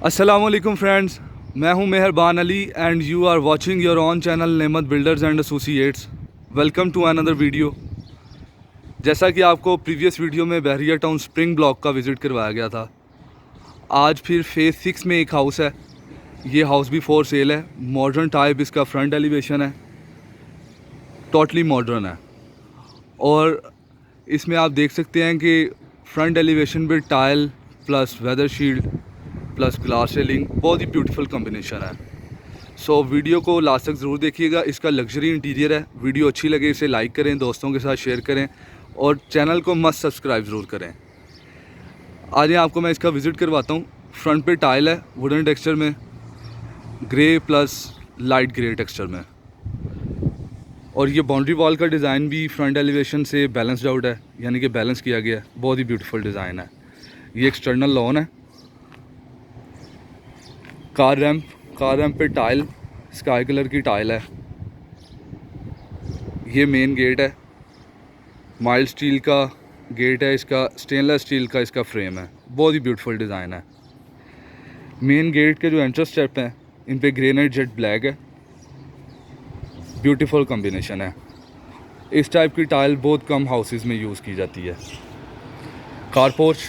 अस्सलामुअलैकुम फ्रेंड्स, मैं हूं Mehrban Ali and you are watching your own channel Nemat builders and associates. Welcome to another video. जैसा कि आपको प्रीवियस वीडियो में बहरिया टाउन स्प्रिंग ब्लॉक का विज़िट करवाया गया था, आज फिर फेज़ 6 में एक हाउस है। ये हाउस भी फॉर सेल है। मॉडर्न टाइप इसका फ्रंट एलिवेशन है, टोटली मॉडर्न है। और इसमें आप देख सकते हैं कि फ्रंट एलिवेशन पे tile plus weather shield plus glass railing, बहुत ही ब्यूटीफुल कॉम्बिनेशन है। सो वीडियो को लास्ट तक ज़रूर देखिएगा। इसका लग्जरी इंटीरियर है। वीडियो अच्छी लगे इसे लाइक करें, दोस्तों के साथ शेयर करें और चैनल को मस्ट सब्सक्राइब ज़रूर करें। आज आपको मैं इसका विज़िट करवाता हूँ। फ्रंट पे टाइल है वुडन टेक्सचर में, grey plus light grey texture में। और ये बाउंड्री वॉल का डिज़ाइन भी फ्रंट एलिवेशन से बैलेंस्ड आउट है, यानी कि बैलेंस किया गया है। बहुत ही ब्यूटीफुल डिज़ाइन है। ये एक्सटर्नल लॉन है। कार रैम्प पे टाइल, स्काई कलर की टाइल है। ये मेन गेट है, माइल्ड स्टील का गेट है। इसका स्टेनलेस स्टील का इसका फ्रेम है। बहुत ही ब्यूटीफुल डिज़ाइन है। मेन गेट के जो एंट्रेंस स्टेप हैं इन पे ग्रेनाइट जेट ब्लैक है। ब्यूटीफुल कॉम्बिनेशन है। इस टाइप की टाइल बहुत कम हाउसेस में यूज़ की जाती है। कार पोर्च,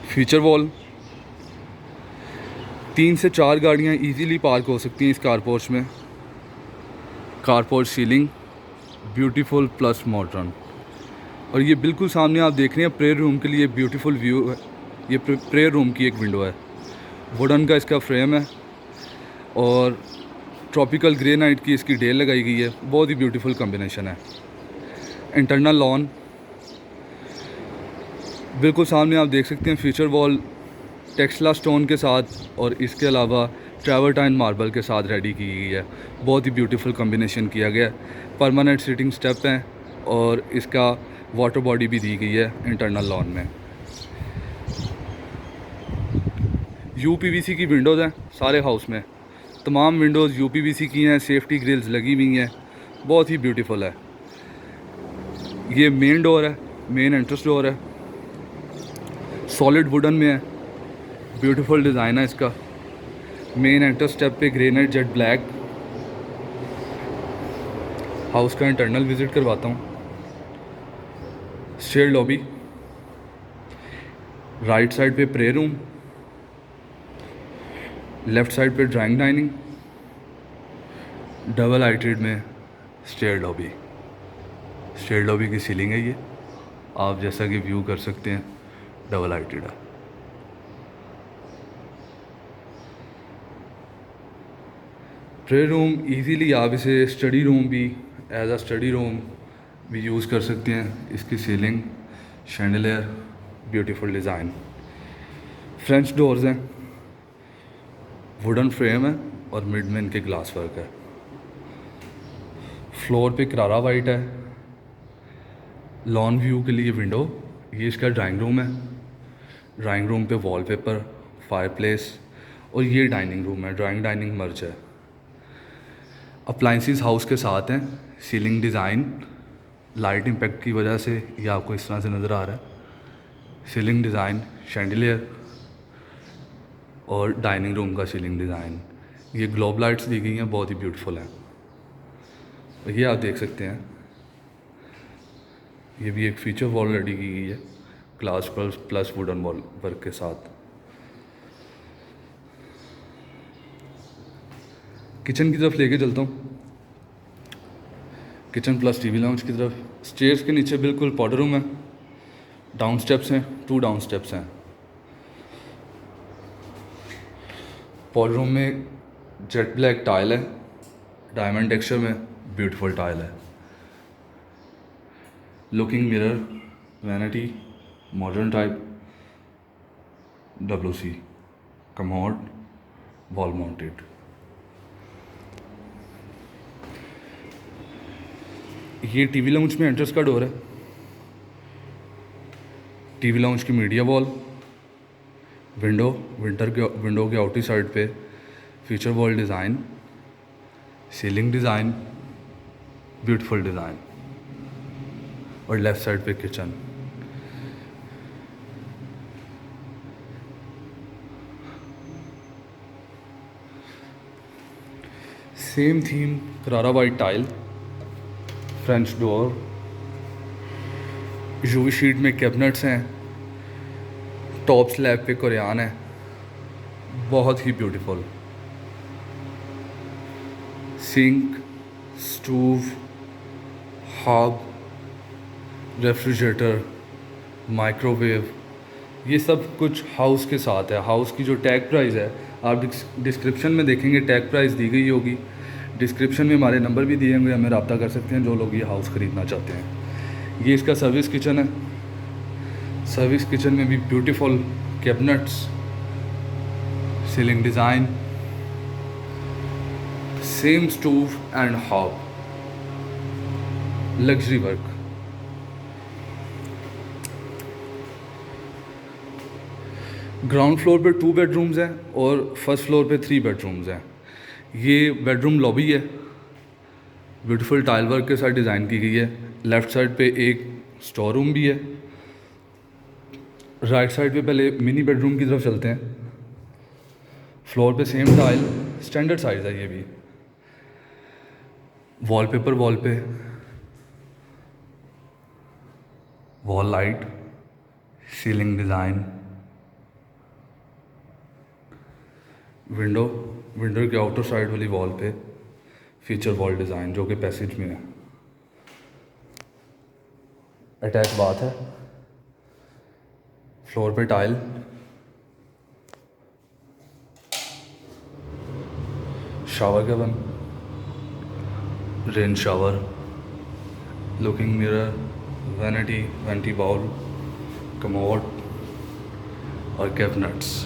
फीचर वॉल, 3 से 4 गाड़ियाँ इजीली पार्क हो सकती हैं इस कार पोर्च में। Car porch ceiling beautiful plus modern. और ये बिल्कुल सामने आप देख रहे हैं प्रेयर रूम के लिए ब्यूटीफुल व्यू है। ये प्रेयर रूम की एक विंडो है। वुडन का इसका फ्रेम है और ट्रॉपिकल ग्रेनाइट की इसकी डेल लगाई गई है। बहुत ही ब्यूटीफुल कॉम्बिनेशन है। इंटरनल लॉन बिल्कुल सामने आप देख सकते हैं। फीचर वॉल टेक्सला स्टोन के साथ और इसके अलावा ट्रैवर्टाइन मार्बल के साथ रेडी की गई है। बहुत ही ब्यूटीफुल कॉम्बिनेशन किया गया है। परमानेंट सीटिंग स्टेप हैं और इसका वाटर बॉडी भी दी गई है इंटरनल लॉन में। यूपीवीसी की विंडोज़ हैं सारे हाउस में। तमाम विंडोज़ यूपीवीसी की हैं। सेफ्टी ग्रिल्स लगी हुई हैं। बहुत ही ब्यूटीफुल है। ये मेन डोर है, मेन एंट्रेंस डोर है। सॉलिड वुडन में है। ब्यूटीफुल डिज़ाइन है इसका। मेन एंट्रेंस स्टेप पे ग्रेनाइट जेट ब्लैक। हाउस का इंटरनल विज़िट करवाता हूँ। शेयर लॉबी, राइट साइड पे प्रे रूम, लेफ़्ट साइड पे ड्राइंग डाइनिंग, डबल हाइटेड में स्टेयर लॉबी। स्टेयर लॉबी की सीलिंग है ये, आप जैसा कि व्यू कर सकते हैं, डबल हाइटेड है। प्रे रूम इजीली आप इसे स्टडी रूम भी एज अ स्टडी रूम भी यूज़ कर सकते हैं। इसकी ceiling, chandelier, beautiful design. French doors हैं, वुडन फ्रेम है और मिड में इनके ग्लास वर्क है। फ्लोर पे करारा वाइट है। लॉन व्यू के लिए विंडो। ये इसका ड्राइंग रूम है। ड्राइंग रूम पे वॉलपेपर, फायरप्लेस और ये डाइनिंग रूम है। ड्राइंग डाइनिंग मर्ज है। अप्लाइंसेस हाउस के साथ हैं। सीलिंग डिज़ाइन लाइट इम्पैक्ट की वजह से ये आपको इस तरह से नज़र आ रहा है। सीलिंग डिज़ाइन, शैंडलियर और डाइनिंग रूम का सीलिंग डिज़ाइन। ये ग्लोब लाइट्स दी गई हैं, बहुत ही ब्यूटीफुल हैं। ये आप देख सकते हैं। ये भी एक फीचर वॉल रेडी की गई है glass plus wooden wall work के साथ। किचन की तरफ लेके चलता हूँ। किचन प्लस टीवी लाउंज की तरफ। स्टेयर्स के नीचे बिल्कुल पाउडर रूम है। डाउन स्टेप्स हैं, 2 डाउन स्टेप्स हैं। पाउडर रूम में जेट ब्लैक टाइल है, डायमंड टेक्सचर में ब्यूटीफुल टाइल है। Looking mirror, vanity, modern type, WC, commode, wall mounted. ये टीवी लाउंज में एंट्रेंस का डोर है। टीवी लाउंज की मीडिया वॉल, विंडो विंडो के आउटरी साइड पे feature wall design, ceiling design, beautiful design और लेफ़्ट साइड पे किचन। सेम थीम, करारा white tile, French door, UV sheet में कैबिनेट्स हैं, टॉप स्लैब पे कुरान है, बहुत ही beautiful. Sink, stove, hob, refrigerator, microwave, ये सब कुछ हाउस के साथ है। हाउस की जो टैग प्राइस है आप डिस्क्रिप्शन में देखेंगे, टैग प्राइस दी गई होगी। डिस्क्रिप्शन में हमारे नंबर भी दिए होंगे, हमें रब्ता कर सकते हैं जो लोग ये हाउस ख़रीदना चाहते हैं। ये इसका सर्विस किचन है। सर्विस किचन में भी beautiful cabinets, ceiling design, same stove and hob, luxury work. Ground floor पे 2 बेडरूम्स हैं और फर्स्ट फ्लोर पे 3 बेडरूम्स हैं। ये बेडरूम लॉबी है, ब्यूटीफुल टाइल वर्क के साथ डिज़ाइन की गई है। लेफ़्ट साइड पे एक स्टोर रूम भी है। राइट साइड पे पहले मिनी बेडरूम की तरफ चलते हैं। फ्लोर पे सेम टाइल, स्टैंडर्ड साइज़ है ये भी। वॉलपेपर वॉल पे, wall light, ceiling design, window के आउटर साइड वाली वॉल पे फीचर वॉल डिज़ाइन जो कि पैसेज में है। अटैच बाथ है, फ्लोर पे tile, shower cabin, rain shower, looking mirror, vanity, vanity bowl, commode और कैबिनेट्स।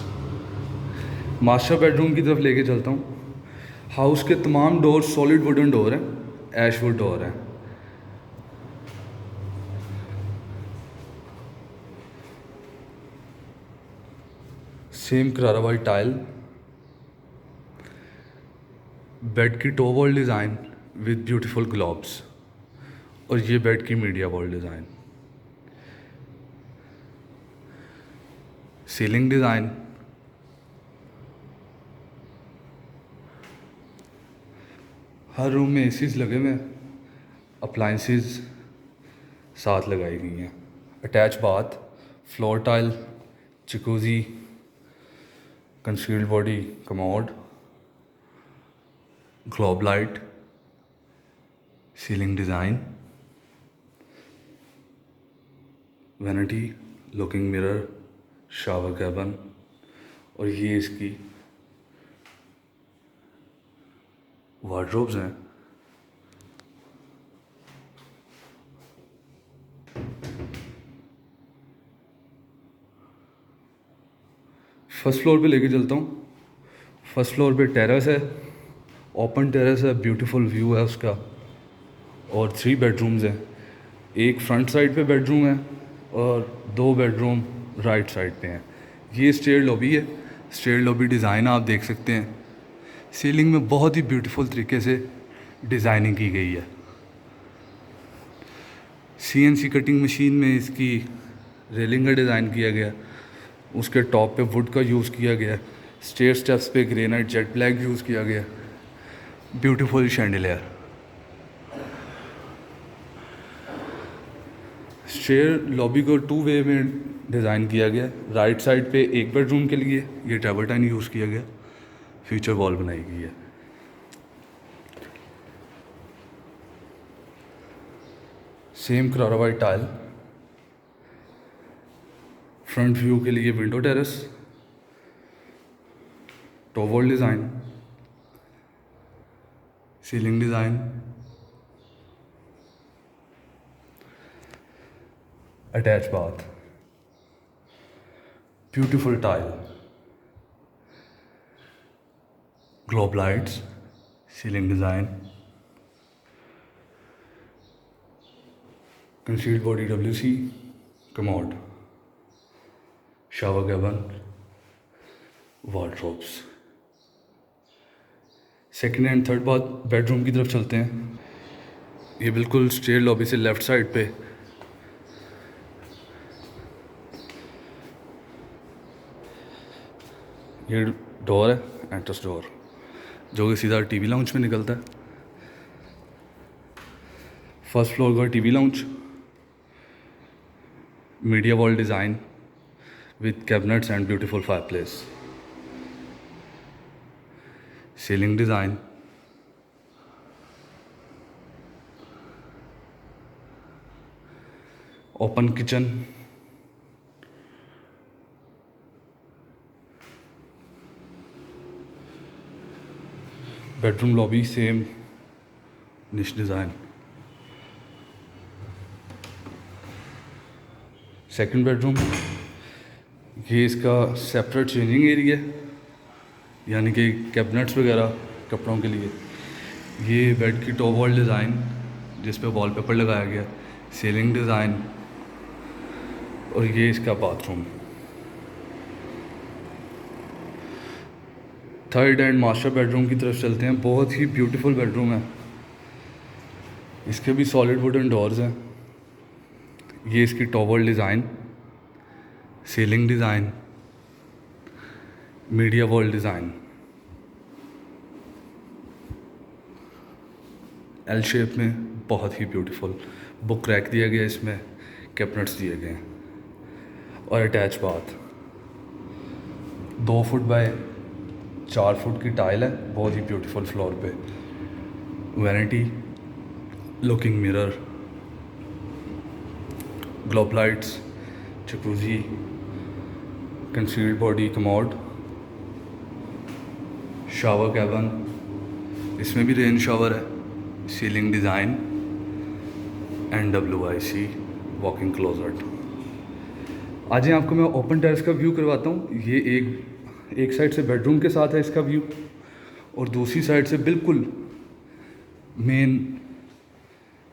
मास्टर बेडरूम की तरफ लेके चलता हूँ। हाउस के तमाम डोर सॉलिड वुडन डोर हैं, ऐशवुड डोर हैं। Same Carrara white tile, bed की top wall design with beautiful globes, और ये बेड की media wall design. Ceiling design, हर रूम में एसीज लगे हुए हैं, अप्लाइंसेस साथ लगाई गई हैं। Attach bath, floor tile, jacuzzi, concealed body commode, globe light, ceiling design, vanity, looking mirror, shower cabin, और ये इसकी वार्डरोब्स हैं। फर्स्ट फ्लोर पे लेके चलता हूँ। फर्स्ट फ्लोर पे टेरेस है, ओपन टेरेस है, ब्यूटीफुल व्यू है उसका, और 3 बेडरूम्स हैं। एक फ्रंट साइड पे बेडरूम है और 2 बेडरूम राइट साइड पे हैं। ये स्टेयर लॉबी है। स्टेयर लॉबी डिज़ाइन आप देख सकते हैं, सीलिंग में बहुत ही ब्यूटीफुल तरीके से डिज़ाइनिंग की गई है। CNC कटिंग मशीन में इसकी रेलिंग का डिज़ाइन किया गया, उसके टॉप पे वुड का यूज़ किया गया, स्टेयर स्टेप्स पे ग्रेनाइट जेट ब्लैक यूज़ किया गया, ब्यूटीफुल शैंडिलियर। स्टेयर लॉबी को 2 वे में डिज़ाइन किया गया। राइट साइड पे एक बेडरूम के लिए ये ट्रेवर्टाइन यूज़ किया गया, फीचर वॉल बनाई गई है। Same Carrara white tile, front view के लिए window terrace, top wall design, ceiling design, attach bath, beautiful tile, globe lights, ceiling design, concealed body WC, commode, shower cabin, wardrobes. Second and third bedroom की तरफ चलते हैं। ये बिल्कुल stair lobby से left side पे ये डोर है, एंट्रेंस डोर। जो कि सीधा टीवी लाउंज में निकलता है। फर्स्ट फ्लोर का TV lounge, media wall design with cabinets and beautiful fireplace, ceiling design, open kitchen, bedroom lobby same निश डिज़ाइन। सेकंड बेडरूम, ये इसका सेपरेट चेंजिंग एरिया है, यानी कि कैबिनेट्स वगैरह कपड़ों के लिए। ये बेड की टॉप वॉल डिज़ाइन जिस पे वॉलपेपर लगाया गया, सीलिंग डिज़ाइन, और ये इसका bathroom. Third and master bedroom की तरफ चलते हैं। बहुत ही ब्यूटीफुल बेडरूम है, इसके भी सॉलिड वुडन डोर्स हैं। ये इसकी top wall design, ceiling design, media wall design, L shape में, बहुत ही ब्यूटीफुल। बुक रैक दिया गया, इसमें कैबिनेट्स दिए गए हैं और attach bath. 2 foot by 4 foot की टाइल है, बहुत ही ब्यूटीफुल फ्लोर पे। Vanity, looking mirror, globe lights, jacuzzi, concealed body commode, shower cabin, इसमें भी रेन शावर है, ceiling design, NWIC walking closet. आज ही आपको मैं ओपन टेरेस का व्यू करवाता हूँ। ये एक साइड से बेडरूम के साथ है इसका व्यू, और दूसरी साइड से बिल्कुल मेन,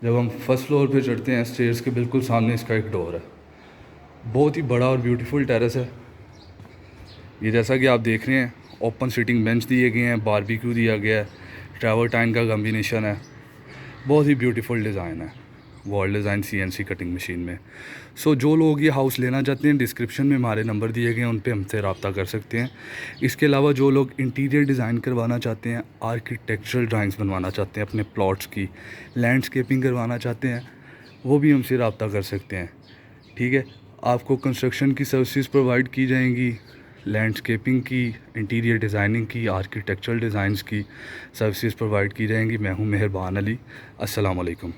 जब हम फर्स्ट फ्लोर पे चढ़ते हैं स्टेयर्स के बिल्कुल सामने इसका एक डोर है। बहुत ही बड़ा और ब्यूटीफुल टेरेस है ये। जैसा कि आप देख रहे हैं, ओपन सीटिंग बेंच दिए गए हैं, बारबेक्यू दिया गया है, ट्रैवरटाइन का कॉम्बिनेशन है, बहुत ही ब्यूटीफुल डिज़ाइन है, wall design CNC cutting machine में। सो जो लोग ये हाउस लेना चाहते हैं, डिस्क्रिप्शन में हमारे नंबर दिए गए हैं, उन पे हमसे रब्ता कर सकते हैं। इसके अलावा जो लोग इंटीरियर डिज़ाइन करवाना चाहते हैं, आर्किटेक्चरल ड्राइंग्स बनवाना चाहते हैं अपने प्लॉट्स की, लैंडस्केपिंग करवाना चाहते हैं, वो भी हमसे रब्ता कर सकते हैं। ठीक है, आपको कंस्ट्रक्शन की सर्विसेज प्रोवाइड की जाएंगी, लैंडस्केपिंग की, इंटीरियर डिज़ाइनिंग की, आर्किटेक्चरल डिज़ाइंस की सर्विसेज प्रोवाइड की जाएंगी। मैं हूं मेहरबान अली। अस्सलाम वालेकुम।